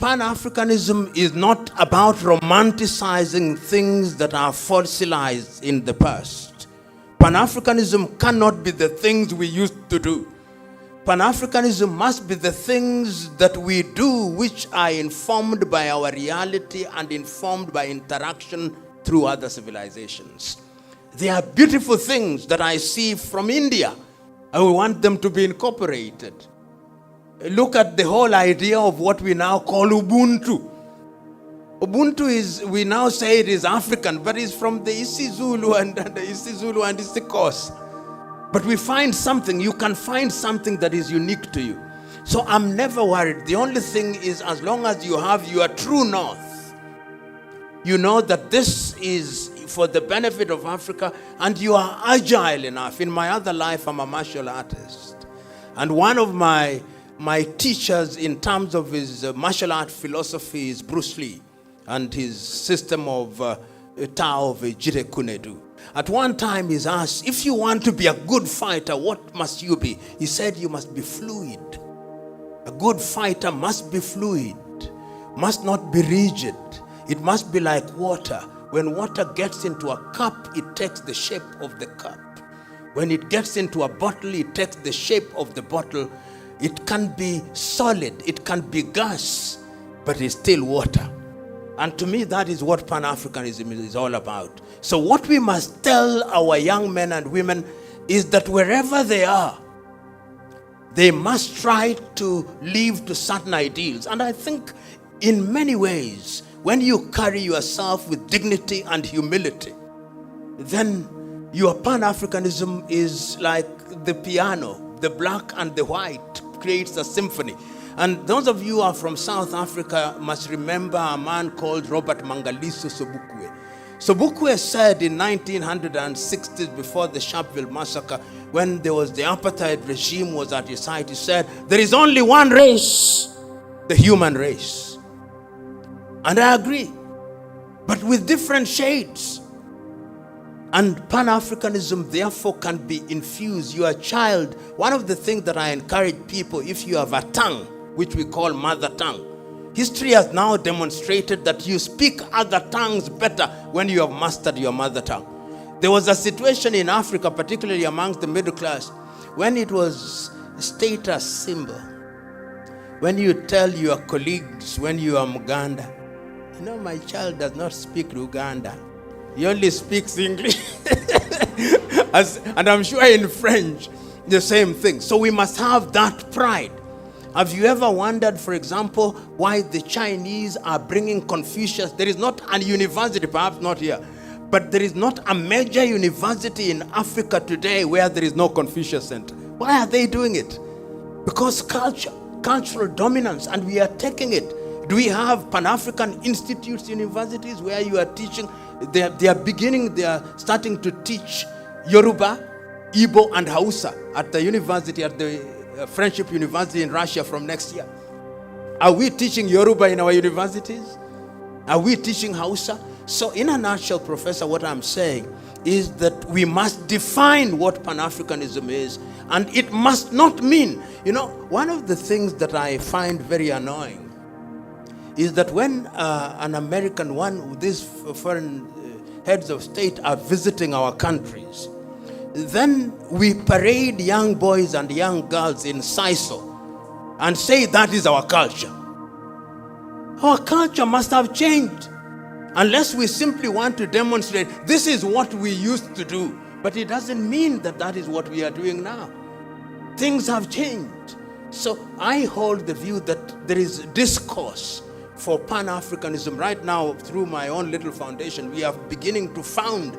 Pan-Africanism is not about romanticizing things that are fossilized in the past. Pan-Africanism cannot be the things we used to do. Pan-Africanism must be the things that we do which are informed by our reality and informed by interaction through other civilizations. They are beautiful things that I see from India. I want them to be incorporated. Look at the whole idea of what we now call Ubuntu. Ubuntu is, we now say it is African, but it's from the isiZulu and Discourse. But we find something, you can find something that is unique to you. So I'm never worried. The only thing is, as long as you have your true north, you know that this is for the benefit of Africa, and you are agile enough. In my other life, I'm a martial artist. And one of my teachers in terms of his martial art philosophy is Bruce Lee and his system of Tao of Jire Kunedu. At one time he's asked, if you want to be a good fighter, what must you be? He said, you must be fluid. A good fighter must be fluid, must not be rigid. It must be like water. When water gets into a cup, it takes the shape of the cup. When it gets into a bottle, it takes the shape of the bottle. It can be solid, it can be gas, but it's still water. And to me, that is what Pan-Africanism is all about. So what we must tell our young men and women is that wherever they are, they must try to live to certain ideals. And I think in many ways, when you carry yourself with dignity and humility, then your Pan-Africanism is like the piano, the black and the white creates a symphony. And those of you who are from South Africa must remember a man called Robert Mangaliso Sobukwe. Sobukwe said in 1960s, before the Sharpeville massacre, when there was the apartheid regime was at his height, he said, there is only one race, the human race. And I agree, but with different shades. And Pan-Africanism therefore can be infused. You are a child. One of the things that I encourage people, if you have a tongue, which we call mother tongue, history has now demonstrated that you speak other tongues better when you have mastered your mother tongue. There was a situation in Africa, particularly amongst the middle class, when it was a status symbol. When you tell your colleagues when you are Muganda, you know, my child does not speak Luganda. He only speaks English. And I'm sure in French, the same thing. So we must have that pride. Have you ever wondered, for example, why the Chinese are bringing Confucius? There is not a university, perhaps not here, but there is not a major university in Africa today where there is no Confucius Center. Why are they doing it? Because cultural dominance, and we are taking it. Do we have Pan-African institutes, universities where you are teaching? They are starting to teach Yoruba, Igbo, and Hausa at the university, at the Friendship University in Russia from next year. Are we teaching Yoruba in our universities? Are we teaching Hausa? So in a nutshell, Professor, what I'm saying is that we must define what Pan-Africanism is, and it must not mean, you know, one of the things that I find very annoying is that when an American, these foreign heads of state are visiting our countries, then we parade young boys and young girls in Saiso and say that is our culture. Our culture must have changed, unless we simply want to demonstrate this is what we used to do. But it doesn't mean that that is what we are doing now. Things have changed. So I hold the view that there is discourse for Pan-Africanism. Right now, through my own little foundation, we are beginning to found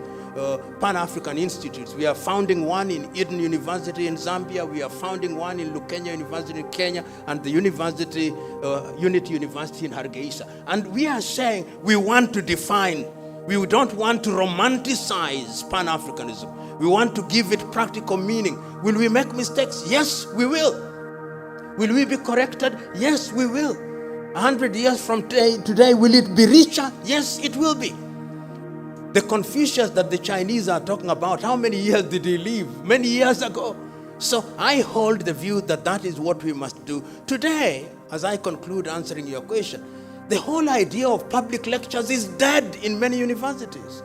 Pan-African institutes. We are founding one in Eden University in Zambia. We are founding one in Lukenya University in Kenya, and the Unity University in Hargeisa. And we are saying we want to define. We don't want to romanticize Pan-Africanism. We want to give it practical meaning. Will we make mistakes? Yes, we will. Will we be corrected? Yes, we will. 100 years from today, will it be richer? Yes, it will be. The Confucius that the Chinese are talking about, how many years did he live? Many years ago. So I hold the view that that is what we must do. Today, as I conclude answering your question, the whole idea of public lectures is dead in many universities.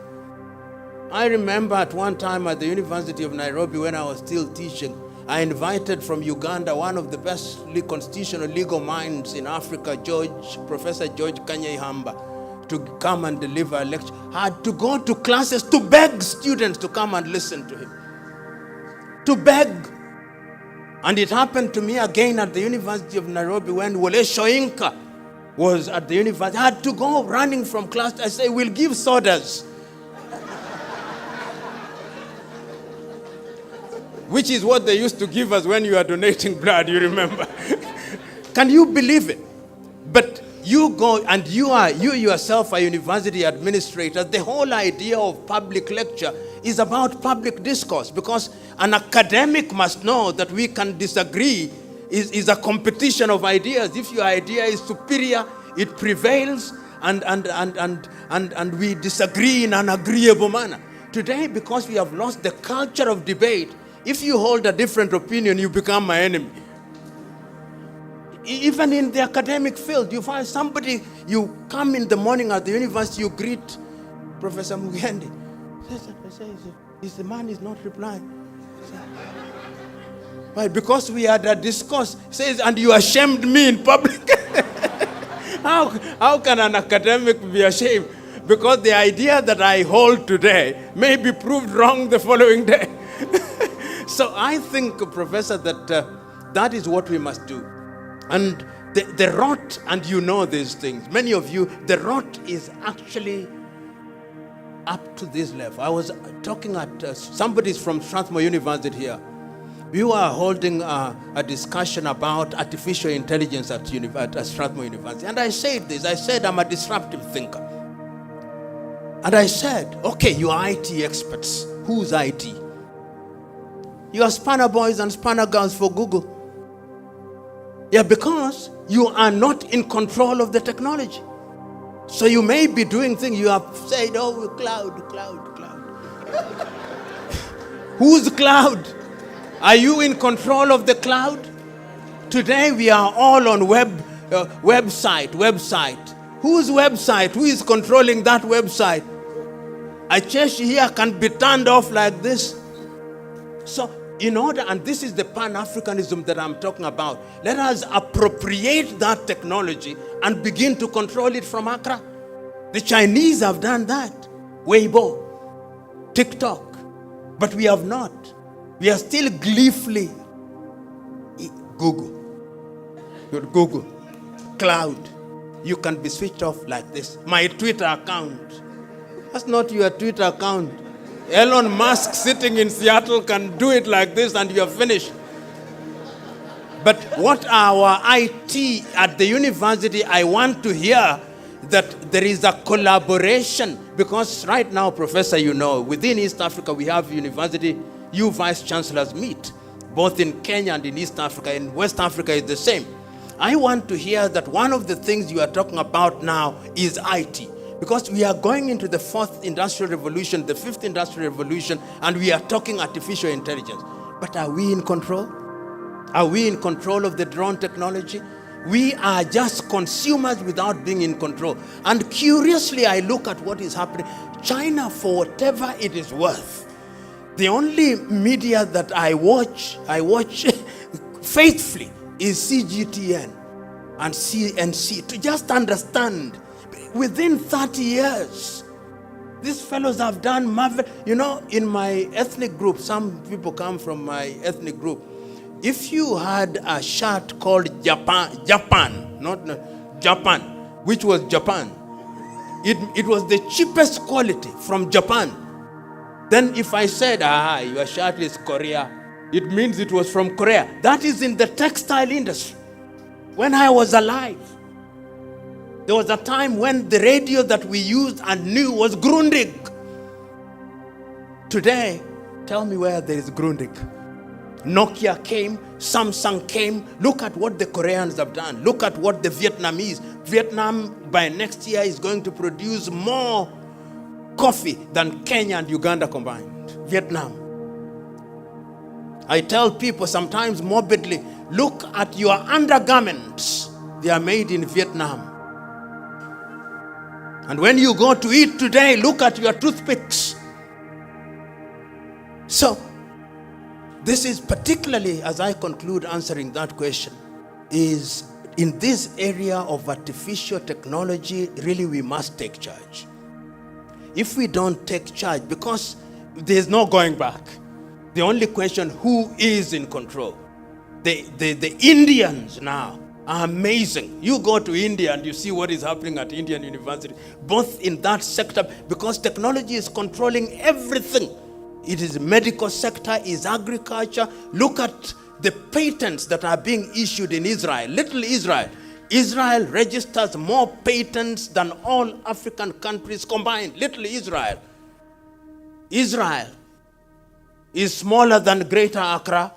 I remember at one time at the University of Nairobi when I was still teaching, I invited from Uganda one of the best constitutional legal minds in Africa, Professor George Kanyeihamba, to come and deliver a lecture. I had to go to classes to beg students to come and listen to him. To beg. And it happened to me again at the University of Nairobi when Wole Soyinka was at the university. I had to go running from class. I say, we'll give sodas. Which is what they used to give us when you are donating blood, you remember. Can you believe it? But you go and you yourself are university administrator. The whole idea of public lecture is about public discourse, because an academic must know that we can disagree. Is a competition of ideas. If your idea is superior, it prevails, and we disagree in an agreeable manner. Today, because we have lost the culture of debate, if you hold a different opinion, you become my enemy. Even in the academic field, you find somebody, you come in the morning at the university, you greet Professor Mugendi. The man is not replying. Why? Because we had a discourse. Says, and you ashamed me in public. How can an academic be ashamed? Because the idea that I hold today may be proved wrong the following day. So I think, Professor, that that is what we must do. And the rot, and you know these things, many of you, the rot is actually up to this level. I was talking at, somebody's from Strathmore University here. We were holding a discussion about artificial intelligence at Strathmore University. And I said this, I said I'm a disruptive thinker. And I said, okay, you are IT experts. Who's IT? You are spanner boys and spanner girls for Google. Yeah, because you are not in control of the technology. So you may be doing things, you have said, oh, cloud. Whose cloud? Are you in control of the cloud? Today we are all on website. Whose website? Who is controlling that website? A church here can be turned off like this. So in order, and this is the Pan-Africanism that I'm talking about, let us appropriate that technology and begin to control it from Accra. The Chinese have done that. Weibo, TikTok. But we have not. We are still gleefully Google, cloud. You can be switched off like this. My Twitter account. That's not your Twitter account. Elon Musk sitting in Seattle can do it like this and you're finished. But what our IT at the university, I want to hear that there is a collaboration, because right now, Professor, you know, within East Africa, we have university, you vice chancellors meet, both in Kenya and in East Africa. In West Africa, it's the same. I want to hear that one of the things you are talking about now is IT. Because we are going into the fourth industrial revolution, the fifth industrial revolution, and we are talking artificial intelligence. But are we in control? Are we in control of the drone technology? We are just consumers without being in control. And curiously, I look at what is happening. China, for whatever it is worth, the only media that I watch faithfully is CGTN and CNC, to just understand. Within 30 years, these fellows have done marvel. You know, in my ethnic group, some people come from my ethnic group. If you had a shirt called Japan, which was Japan, it was the cheapest quality from Japan. Then if I said, your shirt is Korea, it means it was from Korea. That is in the textile industry. When I was alive, there was a time when the radio that we used and knew was Grundig. Today, tell me where there is Grundig. Nokia came, Samsung came. Look at what the Koreans have done. Look at what the Vietnamese. Vietnam by next year is going to produce more coffee than Kenya and Uganda combined. Vietnam. I tell people sometimes morbidly, look at your undergarments They are made in Vietnam. And when you go to eat today, look at your toothpicks. So, this is particularly, as I conclude answering that question, is in this area of artificial technology, really we must take charge. If we don't take charge, because there's no going back, the only question, who is in control? The Indians now are amazing. You go to India and you see what is happening at Indian University, both in that sector, because technology is controlling everything. It is medical sector, is agriculture. Look at the patents that are being issued in Israel. Little Israel. Israel registers more patents than all African countries combined. Little Israel. Israel is smaller than Greater Accra.